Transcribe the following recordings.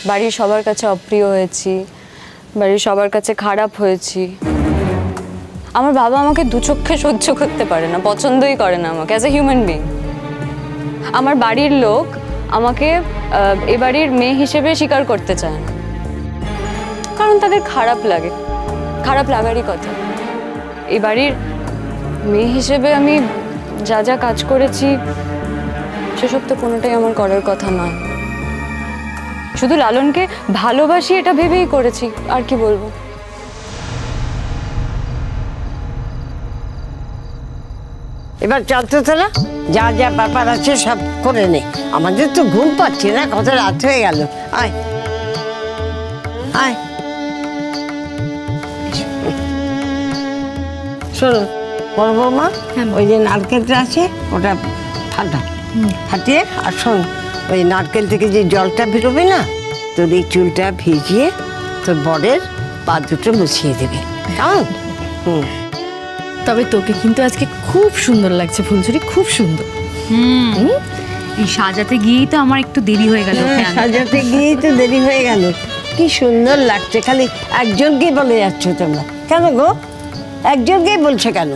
বাড়ির সবার কাছে অপ্রিয় হয়েছি, বাড়ির সবার কাছে খারাপ হয়েছি। আমার বাবা আমাকে দু চোখে সহ্য করতে পারে না, পছন্দই করে না আমাকে অ্যাজ এ হিউম্যান বিং। আমার বাড়ির লোক আমাকে এ বাড়ির মেয়ে হিসেবে স্বীকার করতে চায় না, কারণ তাদের খারাপ লাগে। খারাপ লাগারই কথা। এই বাড়ির মেয়ে হিসেবে আমি যা যা কাজ করেছি সেসব তো কোনোটাই আমার করার কথা নয়। শুধু লালনকে ভালোবাসি এটা ভেবেই করেছি, আর কি বলবো। এবার চলতে তোরা যা যা ব্যাপার আছে সব করে নে, আমাদের তো ঘুম পাচ্ছে না, কত রাত হয়ে গেল। আয় আয়, শোনো বড় বৌমা, ওই যে নারকেলটা আছে ওটা ফাটা ফাটিয়ে, আর শোন ওই নারকেল থেকে যে জলটা বেরোবে না, তোর এই চুলটা ভিজিয়ে তোর বরের পা দুটো মুছিয়ে দেবে, কেমন? তবে তোকে কিন্তু আজকে খুব সুন্দর লাগছে ফুলঝুরি, খুব সুন্দর। এই সাজাতে গিয়েই তো আমার একটু দেরি হয়ে গেল। সাজাতে গিয়েই তো দেরি হয়ে গেল। কি সুন্দর লাগছে, খালি একজনকেই বলে যাচ্ছ তোমরা, কেন গো? একজনকেই বলছে কেন?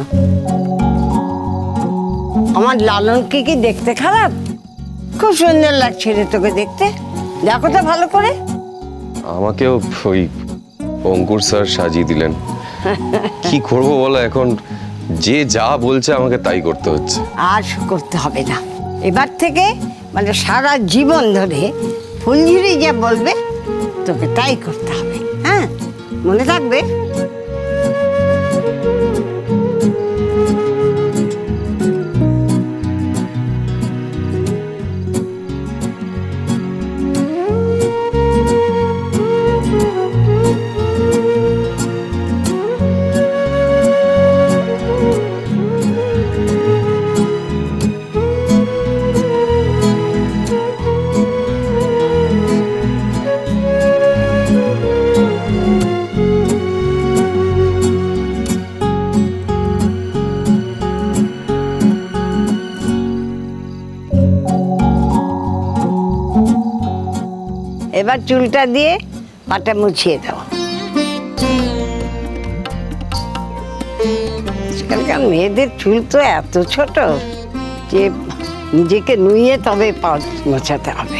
আমার লালনকে কি দেখতে খারাপ? খুব সুন্দর লাগছে রে তোকে দেখতে, দেখো তো ভালো করে। আমাকেও ওই অঙ্কুর স্যার সাজিয়ে দিলেন। কি করবো বলো, এখন যে যা বলছে আমাকে তাই করতে হচ্ছে। আর করতে হবে না, এবার থেকে মানে সারা জীবন ধরে ফুলঝুরি যা বলবে তোকে তাই করতে হবে, হ্যাঁ? মনে থাকবে। এবার চুলটা দিয়ে পাটা মুছিয়ে দাও। আজকালকার মেয়েদের চুল তো এত ছোট যে নিজেকে নুয়ে তবে পা মোছাতে হবে।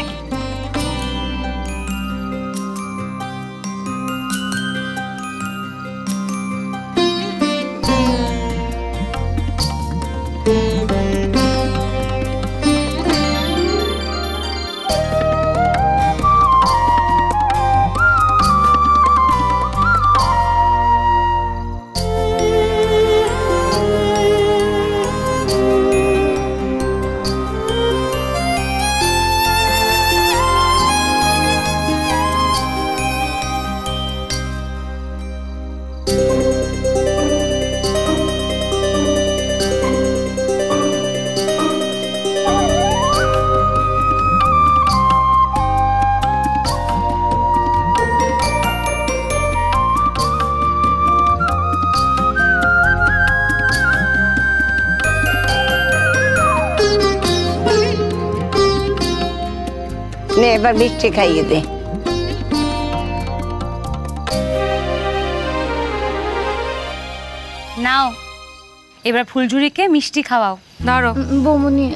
নে এবার মিষ্টি খাইয়ে দে। নাও এবার ফুলঝুরিকে মিষ্টি খাওয়াও। ধরো। বৌমনি,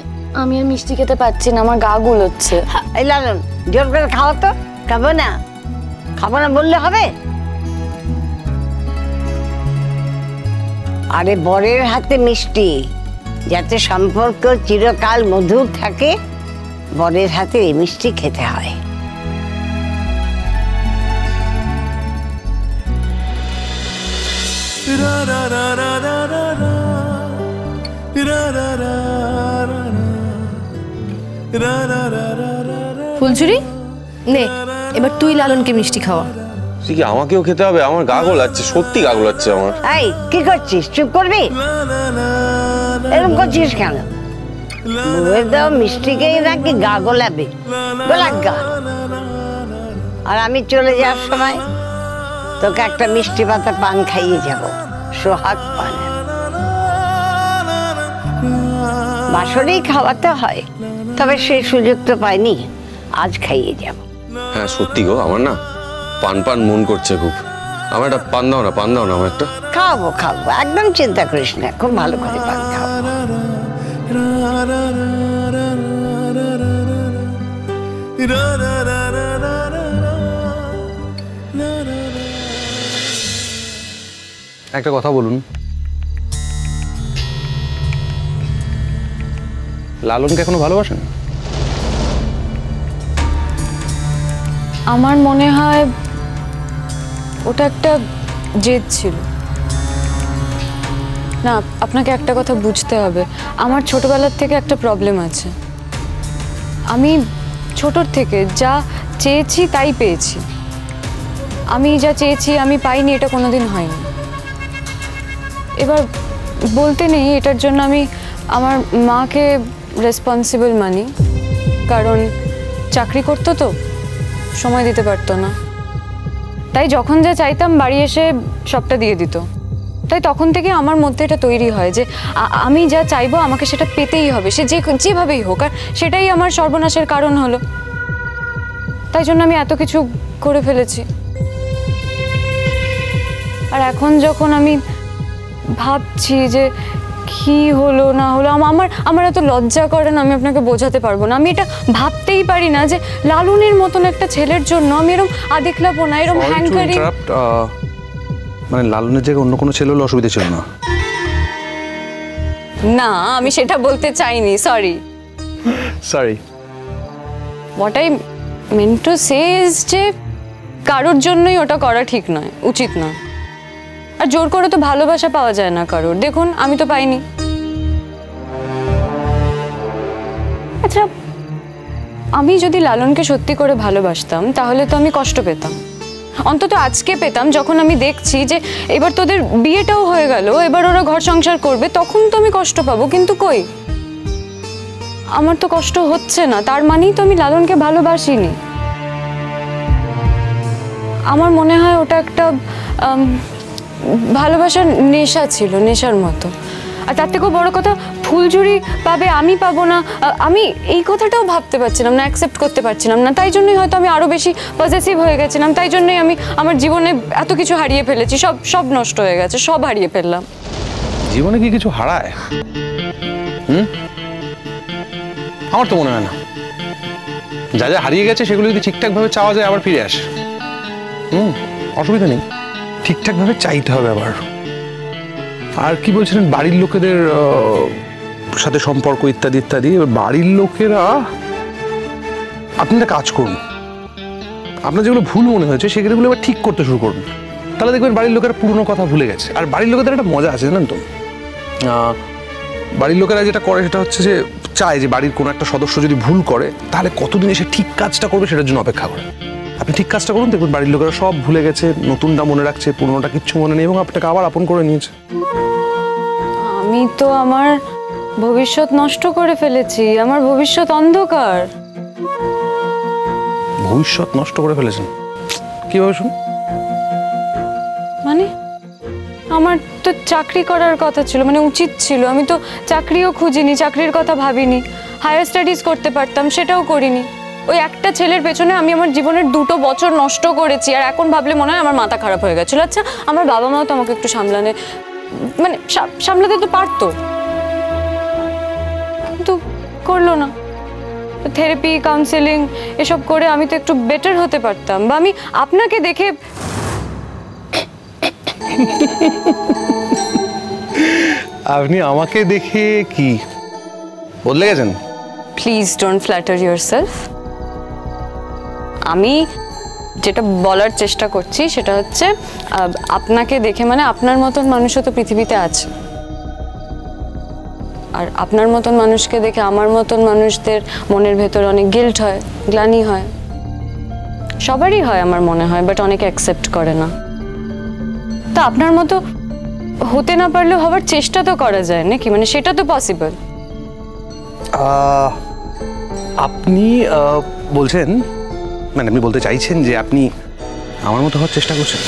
আমি আর মিষ্টি খেতে পারছি না, আমার গা গুলোচ্ছে। এই লালন, জোর করে খাও তো। খাবো না, খাবো না বললে হবে? আরে বরের হাতে মিষ্টি, যাতে সম্পর্ক চিরকাল মধুর থাকে, বরের হাতে এই মিষ্টি খেতে হয়। ফুলঝুরি নে, এবার তুই লালনকে মিষ্টি খাওয়া। সে কি আমাকেও খেতে হবে? আমার গা গোলাচ্ছে, সত্যি গা গোলাচ্ছে আমার। এই কি করছিস? চুপ করবি? এরকম করছিস কেন? বউয়ের দাও মিষ্টিকেই নাকি গা গোলাবে? গোলাক গা। আর আমি চলে যাওয়ার সময় তোকে একটা মিষ্টি পাতা পান খাইয়ে যাব, সোহাগ পান। বাসরেই খাওয়াতে হয়, তবে সেই সুযোগ তো পাইনি, আজ খাইয়ে যাব। হ্যাঁ সত্যি গো, আমার না পান পান মন করছে খুব। আমার একটা পান দাও না আমার একটা। খাওয়াবো একদম চিন্তা করিস না, খুব ভালো করে পান খাওয়াবো। একটা কথা বলুন, লালনকে এখনো ভালোবাসেন? আমার মনে হয় ওটা একটা জেদ ছিল। না, আপনাকে একটা কথা বুঝতে হবে, আমার ছোটবেলার থেকে একটা প্রবলেম আছে। আমি ছোটর থেকে যা চেয়েছি তাই পেয়েছি। আমি যা চেয়েছি আমি পাইনি, এটা কোনোদিন হয়নি। এবার বলতে নেই, এটার জন্য আমি আমার মাকে রেসপন্সিবল মানি, কারণ চাকরি করতো তো, সময় দিতে পারতো না। তাই যখন যা চাইতাম বাড়ি এসে সবটা দিয়ে দিত। তাই তখন থেকে আমার মধ্যে এটা তৈরি হয় যে আমি যা চাইবো আমাকে সেটা পেতেই হবে, সে যেভাবেই হোক। আর সেটাই আমার সর্বনাশের কারণ হলো। তাই জন্য আমি এত কিছু করে ফেলেছি। আর এখন যখন আমি ভাবছি যে কি হলো না হলো, আমার এত লজ্জা করে না, আমি আপনাকে বোঝাতে পারবো না। আমি এটা ভাবতেই পারি না যে লালনের মতন একটা ছেলের জন্য আমি এরকম আদিক্লাপনা, এরকম হ্যাঙ্কারি। মানে লালনের জায়গায় অন্য কোনো ছেলে হলে অসুবিধা ছিল না? না, আমি সেটা বলতে চাইনি, sorry. What I meant to say is যে কারোর জন্যই ওটা করা ঠিক নয়, উচিত নয়। আর জোর করে তো ভালোবাসা পাওয়া যায় না কারোর। দেখুন, আমি তো পাইনি। আচ্ছা, আমি যদি লালনকে সত্যি করে ভালোবাসতাম তাহলে তো আমি কষ্ট পেতাম। অন্তত আজকে পেতাম, যখন আমি দেখছি যে এবার তোদের বিয়েটাও হয়ে গেল, এবার ওরা ঘর সংসার করবে, তখন তো আমি কষ্ট পাবো। কিন্তু কই, আমার তো কষ্ট হচ্ছে না, তার মানেই তো আমি লালনকে ভালোবাসিনি। আমার মনে হয় ওটা একটা ভালোবাসার নেশা ছিল, নেশার মতো। আর তার থেকেও বড় কথা, ফুলঝুরি পাবে, আমি পাবো না, আমি এই কথাটাও ভাবতে পারছিলাম না, অ্যাকসেপ্ট করতে পারছিলাম না। তাই জন্যই হয়তো আমি আরো বেশি পজেসিভ হয়ে গেছিলাম। তাই জন্যই আমি আমার জীবনে এত কিছু হারিয়ে ফেলেছি, সব নষ্ট হয়ে গেছে, সব হারিয়ে ফেললাম। জীবনে কি কিছু হারায়? আমার তো মনে হয় না। যা যা হারিয়ে গেছে সেগুলো যদি ঠিকঠাক ভাবে চাওয়া যায় আবার ফিরে আসে। অসুবিধা নেই, ঠিকঠাক ভাবে চাইতে হবে আবার। আর কি বলছিলেন, বাড়ির লোকেদের সাথে সম্পর্ক ইত্যাদি ইত্যাদি। বাড়ির লোকেরা, আপনি একটা কাজ করুন, আপনার যেগুলো ভুল মনে হয়েছে সেগুলো এবার ঠিক করতে শুরু করুন। তাহলে দেখবেন বাড়ির লোকেরা পুরনো কথা ভুলে গেছে। আর বাড়ির লোকেদের একটা মজা আছে জানেন তো, বাড়ির লোকেরা যেটা করে সেটা হচ্ছে যে চায় যে বাড়ির কোনো একটা সদস্য যদি ভুল করে তাহলে কতদিন এসে ঠিক কাজটা করবে সেটার জন্য অপেক্ষা করে। আপনি ঠিক কাজটা করুন, দেখবেন বাড়ির লোকেরা সব ভুলে গেছে, নতুনটা মনে রাখছে, পুরনোটা কিচ্ছু মনে নেই এবং আপনাকে আবার আপন করে নিয়েছে। আমি তো আমার ভবিষ্যৎ নষ্ট করে ফেলেছি, আমার ভবিষ্যৎ অন্ধকার। ভবিষ্যৎ নষ্ট করে ফেলেছেন কিভাবে শুন? মানে আমার তো চাকরি করার কথা ছিল, মানে উচিত ছিল। আমি তো চাকরিও খুঁজিনি, চাকরির কথা ভাবিনি। হায়ার স্টাডিজ করতে পারতাম, সেটাও করিনি। ওই একটা ছেলের পেছনে আমি আমার জীবনের 2 বছর নষ্ট করেছি। আর এখন ভাবলে মনে হয় আমার মাথা খারাপ হয়ে গেছিল। আচ্ছা, আমার বাবা মাও তো আমাকে একটু সামলাতে তো পারতো, কিন্তু করলো না। থেরাপি, কাউন্সেলিং এসব করে আমি তো একটু বেটার হতে পারতাম। বা আমি আপনাকে দেখে আপনি আমাকে দেখে কি বদলে গেছেন? Please don't platter yourself. আমি যেটা বলার চেষ্টা করছি সেটা হচ্ছে আপনাকে দেখে, মানে আপনার মতন মানুষও তো পৃথিবীতে আছে। আর আপনার মতন মানুষকে দেখে আমার মতন মানুষদের মনের ভেতর অনেক গিল্ট হয়, গ্লানি হয়। সবারই হয় আমার মনে হয়, বাট অনেকে অ্যাকসেপ্ট করে না। তো আপনার মতো হতে না পারলেও হওয়ার চেষ্টা তো করা যায় নাকি, মানে সেটা তো পসিবল। আপনি বলছেন, মানে আপনি বলতে চাইছেন যে আপনি আমার মতো হওয়ার চেষ্টা করছেন?